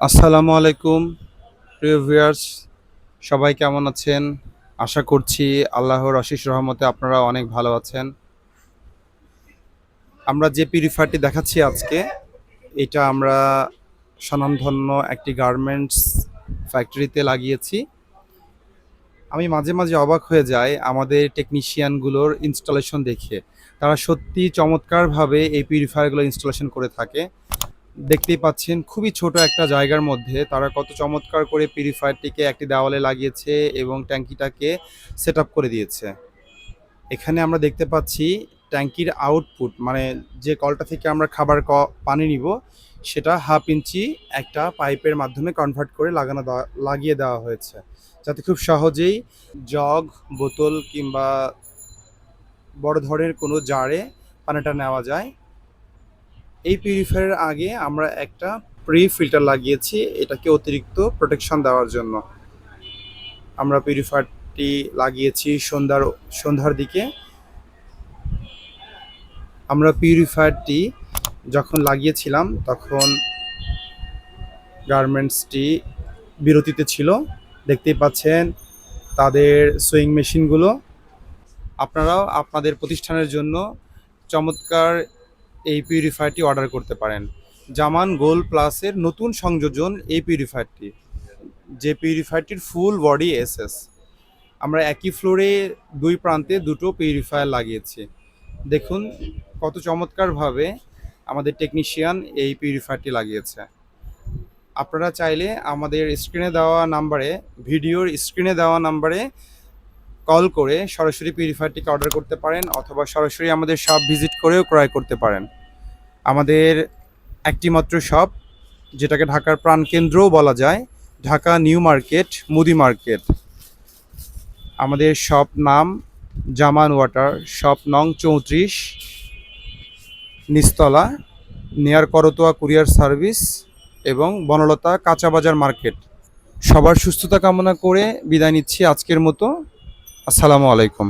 আসসালামু আলাইকুম প্রিয় ভিউয়ার্স, সবাই কেমন আছেন? আশা করছি আল্লাহর অশেষ রহমতে আপনারা অনেক ভালো আছেন। আমরা যে পিউরিফায়ারটি দেখাচ্ছি আজকে, এটা আমরা স্বনামধন্য একটি গার্মেন্টস ফ্যাক্টরিতে লাগিয়েছি। আমি মাঝে মাঝে অবাক হয়ে যাই আমাদের টেকনিশিয়ানগুলোর ইনস্টলেশন দেখে। তারা সত্যি চমৎকারভাবে এই পিউরিফায়ারগুলো ইনস্টলেশন করে থাকে। দেখতেই পাচ্ছেন খুবই ছোট একটা জায়গার মধ্যে তারা কত চমৎকার করে পিউরিফায়ারটিকে একটি দেওয়ালে লাগিয়েছে এবং ট্যাঙ্কিটাকে সেট আপ করে দিয়েছে। এখানে আমরা দেখতে পাচ্ছি ট্যাঙ্কির আউটপুট, মানে যে কলটা থেকে আমরা পানি নিব, সেটা 1/2 ইঞ্চি একটা পাইপের মাধ্যমে কনভার্ট করে লাগিয়ে দেওয়া হয়েছে, যাতে খুব সহজেই জগ, বোতল কিংবা বড় ধরনের কোনো জারে পানিটা নেওয়া যায়। এই পিউরিফায়ারের আগে আমরা একটা প্রি ফিল্টার লাগিয়েছি, এটাকে অতিরিক্ত প্রোটেকশন দেওয়ার জন্য। আমরা পিউরিফায়ারটি লাগিয়েছি সন্ধ্যার দিকে। আমরা পিউরিফায়ারটি যখন লাগিয়েছিলাম তখন গার্মেন্টসটি বিরতিতে ছিল। দেখতেই পাচ্ছেন তাদের সুইং মেশিনগুলো। আপনারাও আপনাদের প্রতিষ্ঠানের জন্য চমৎকার এই পিউরিফায়ারটি অর্ডার করতে পারেন। জামান গোল্ড প্লাসের নতুন সংযোজন এই পিউরিফায়ারটি, যে পিউরিফায়ারটির ফুল বডি এসএস। আমরা একই ফ্লোরে 2 প্রান্তে দুটো পিউরিফায়ার লাগিয়েছি। দেখুন কত চমৎকারভাবে আমাদের টেকনিশিয়ান এই পিউরিফায়ারটি লাগিয়েছে। আপনারা চাইলে আমাদের ভিডিওর স্ক্রিনে দেওয়া নাম্বারে কল করে সরাসরি পিউরিফায়ারটিকে অর্ডার করতে পারেন, অথবা সরাসরি আমাদের শপ ভিজিট করেও ক্রয় করতে পারেন। আমাদের একটি মাত্র শপ, যেটাকে ঢাকার প্রাণকেন্দ্রও বলা যায়, ঢাকা নিউ মার্কেট, মুদি মার্কেট। আমাদের শপ নাম জামান ওয়াটার, শপ নং 34, নিচতলা, নিয়ার করতোয়া কুরিয়ার সার্ভিস এবং বনলতা কাঁচা বাজার মার্কেট। সবার সুস্থতা কামনা করে বিদায় নিচ্ছি আজকের মতো। আসসালামু আলাইকুম।